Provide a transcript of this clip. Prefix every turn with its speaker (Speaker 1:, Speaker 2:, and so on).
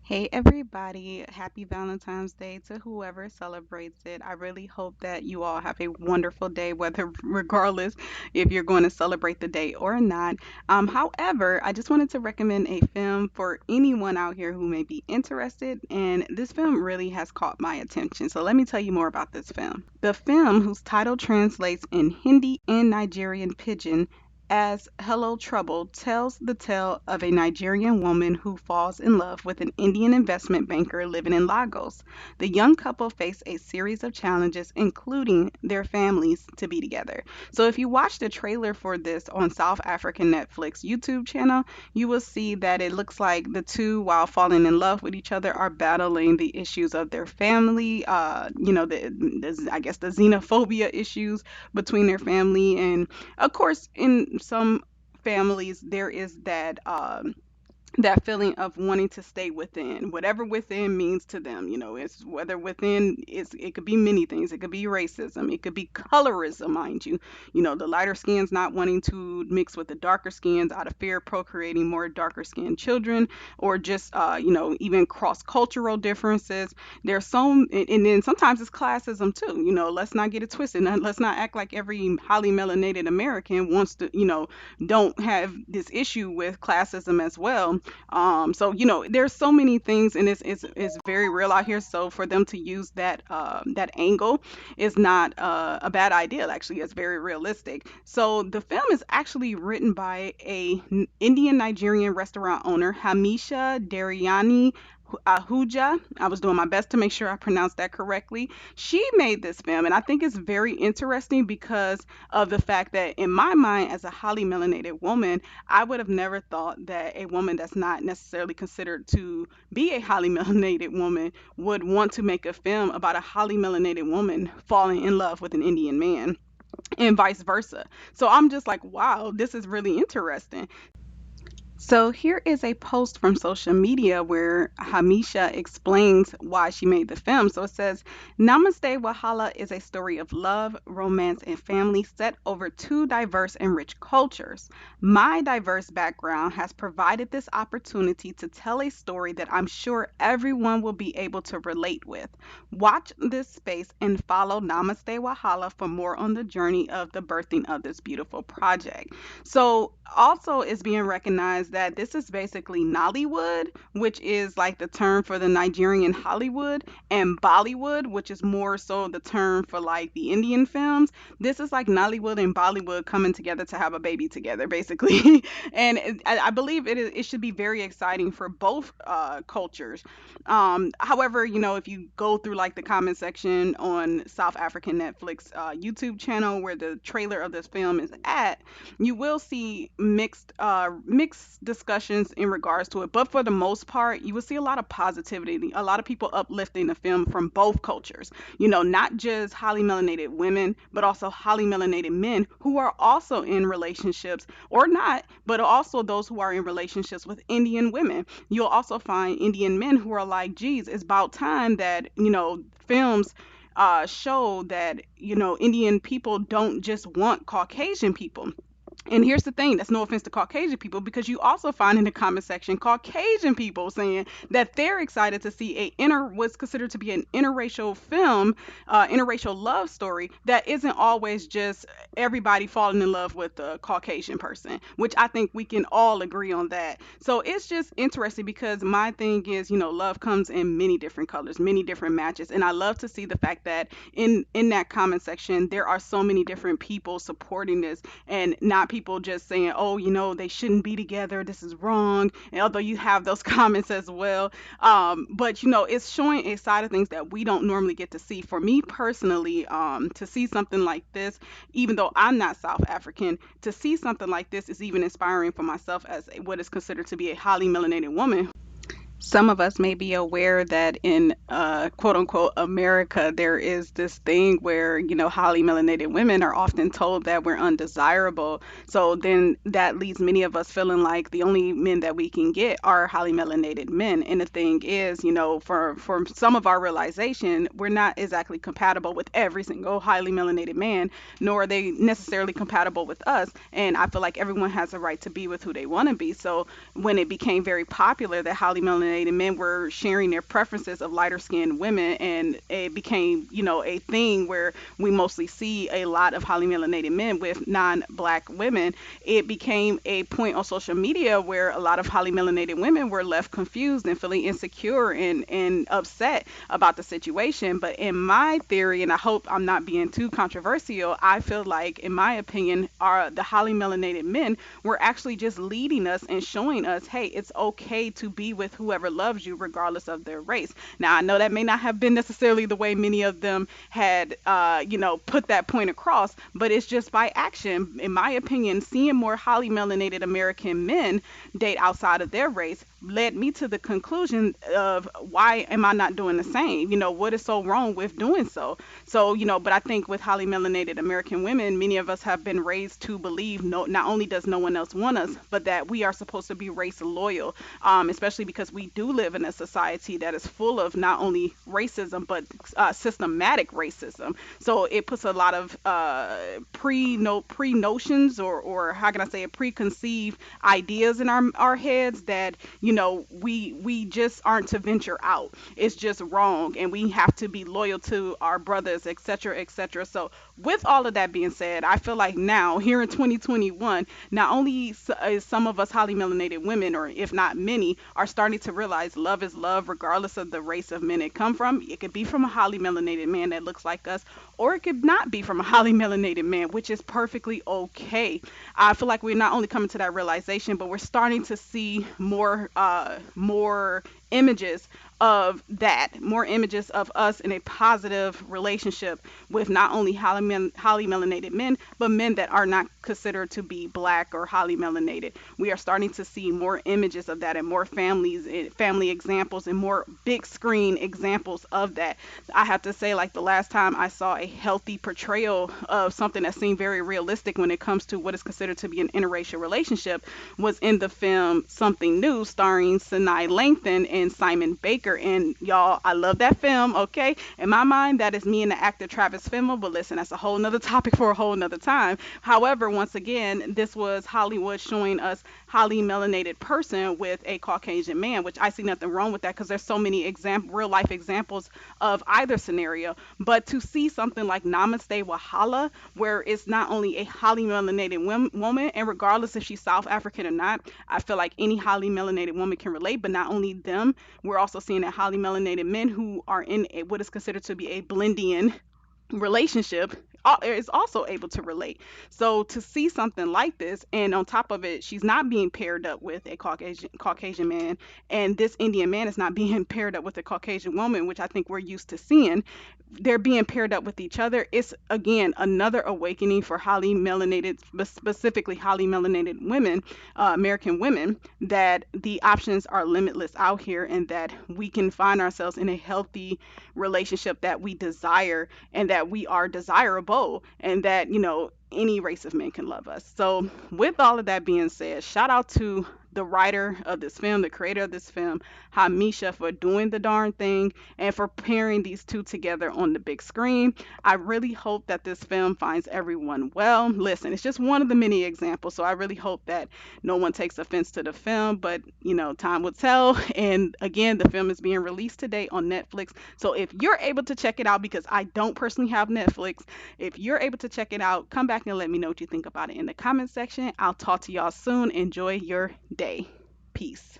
Speaker 1: Hey everybody, happy Valentine's Day to whoever celebrates it. I really hope that you all have a wonderful day, whether regardless if you're going to celebrate the day or not. However, I just wanted to recommend a film for anyone out here who may be interested, and this film really has caught my attention. So let me tell you more about this film. The film, whose title translates in Hindi and Nigerian Pidgin as Hello Trouble, tells the tale of a Nigerian woman who falls in love with an Indian investment banker living in Lagos. The young couple face a series of challenges, including their families, to be together. So, if you watch the trailer for this on South African Netflix YouTube channel, you will see that it looks like the two, while falling in love with each other, are battling the issues of their family. I guess the xenophobia issues between their family, and of course, in some families, there is that feeling of wanting to stay within whatever within means to them. It's whether within is, it could be many things. It could be racism, it could be colorism, mind you. The lighter skins not wanting to mix with the darker skins out of fear of procreating more darker skinned children, or just even cross cultural differences. There's so, and then sometimes it's classism too. Let's not get it twisted. Let's not act like every highly melanated American wants to, don't have this issue with classism as well. So there's so many things, and it's very real out here. So for them to use that angle is not a bad idea. Actually, it's very realistic. So the film is actually written by a Indian Nigerian restaurant owner, Hamisha Dariani Ahuja. I was doing my best to make sure I pronounced that correctly. She made this film, and I think it's very interesting because of the fact that, in my mind, as a highly melanated woman, I would have never thought that a woman that's not necessarily considered to be a highly melanated woman would want to make a film about a highly melanated woman falling in love with an Indian man, and vice versa. So I'm just like, wow, this is really interesting. So here is a post from social media where Hamisha explains why she made the film. So it says, Namaste Wahala is a story of love, romance, and family set over two diverse and rich cultures. My diverse background has provided this opportunity to tell a story that I'm sure everyone will be able to relate with. Watch this space and follow Namaste Wahala for more on the journey of the birthing of this beautiful project. So also is being recognized that this is basically Nollywood, which is like the term for the Nigerian Hollywood, and Bollywood, which is more so the term for like the Indian films. This is like Nollywood and Bollywood coming together to have a baby together, basically. And I believe it should be very exciting for both cultures. However, if you go through like the comment section on South African Netflix YouTube channel where the trailer of this film is at, you will see mixed discussions in regards to it, but for the most part you will see a lot of positivity, a lot of people uplifting the film from both cultures. Not just highly melanated women, but also highly melanated men who are also in relationships, or not, but also those who are in relationships with Indian women. You'll also find Indian men who are like, geez, it's about time that films show that Indian people don't just want Caucasian people. And here's the thing, that's no offense to Caucasian people, because you also find in the comment section Caucasian people saying that they're excited to see what's considered to be an interracial film, interracial love story that isn't always just everybody falling in love with a Caucasian person, which I think we can all agree on that. So it's just interesting because my thing is, love comes in many different colors, many different matches, and I love to see the fact that in that comment section there are so many different people supporting this, and not people just saying, oh, they shouldn't be together, this is wrong. And although you have those comments as well, but it's showing a side of things that we don't normally get to see. For me personally, to see something like this, even though I'm not South African, to see something like this is even inspiring for myself as what is considered to be a highly melanated woman. Some of us may be aware that in quote unquote America, there is this thing where, highly melanated women are often told that we're undesirable. So then that leaves many of us feeling like the only men that we can get are highly melanated men. And the thing is, for some of our realization, we're not exactly compatible with every single highly melanated man, nor are they necessarily compatible with us. And I feel like everyone has a right to be with who they want to be. So when it became very popular that highly melanated melanated men were sharing their preferences of lighter skinned women, and it became, a thing where we mostly see a lot of highly melanated men with non-black women. It became a point on social media where a lot of highly melanated women were left confused and feeling insecure and upset about the situation. But in my theory, and I hope I'm not being too controversial, I feel like, in my opinion, are the highly melanated men were actually just leading us and showing us, hey, it's okay to be with whoever loves you, regardless of their race. Now, I know that may not have been necessarily the way many of them had, put that point across, but it's just by action. In my opinion, seeing more highly melanated American men date outside of their race led me to the conclusion of, why am I not doing the same? What is so wrong with doing so? So, but I think with highly melanated American women, many of us have been raised to believe, no, not only does no one else want us, but that we are supposed to be race loyal, especially because we do live in a society that is full of not only racism, but systematic racism. So it puts a lot of pre notions, or how can I say it, preconceived ideas in our heads that, we just aren't to venture out. It's just wrong, and we have to be loyal to our brothers, etc., etc. So with all of that being said, I feel like now, here in 2021, not only is some of us highly melanated women, or if not many, are starting to realize love is love regardless of the race of men it come from. It could be from a highly melanated man that looks like us, or it could not be from a highly melanated man, which is perfectly okay. I feel like we're not only coming to that realization, but we're starting to see more images of that, more images of us in a positive relationship with not only highly melanated men, but men that are not considered to be black or highly melanated. We are starting to see more images of that, and more family examples, and more big screen examples of that. I have to say, like, the last time I saw a healthy portrayal of something that seemed very realistic when it comes to what is considered to be an interracial relationship was in the film Something New, starring Sinai Langton and Simon Baker. And y'all, I love that film, okay? In my mind, that is me and the actor Travis Fimmel, but listen, that's a whole nother topic for a whole nother time. However, once again, this was Hollywood showing us highly melanated person with a Caucasian man, which I see nothing wrong with that, because there's so many real life examples of either scenario. But to see something like Namaste Wahala, where it's not only a highly melanated woman, and regardless if she's South African or not, I feel like any highly melanated woman can relate. But not only them, we're also seeing that highly melanated men who are in what is considered to be a blendian relationship is also able to relate. So to see something like this, and on top of it, she's not being paired up with a Caucasian man, and this Indian man is not being paired up with a Caucasian woman, which I think we're used to seeing. They're being paired up with each other. It's again another awakening for highly melanated, specifically highly melanated women, American women, that the options are limitless out here, and that we can find ourselves in a healthy relationship that we desire, and that we are desirable, and that, any race of men can love us. So, with all of that being said, shout out to the writer of this film, the creator of this film, Hamisha, for doing the darn thing and for pairing these two together on the big screen. I really hope that this film finds everyone well. Listen, it's just one of the many examples, so I really hope that no one takes offense to the film, but time will tell. And again, the film is being released today on Netflix. So if you're able to check it out, because I don't personally have Netflix, if you're able to check it out, come back and let me know what you think about it in the comment section. I'll talk to y'all soon. Enjoy your day. Peace.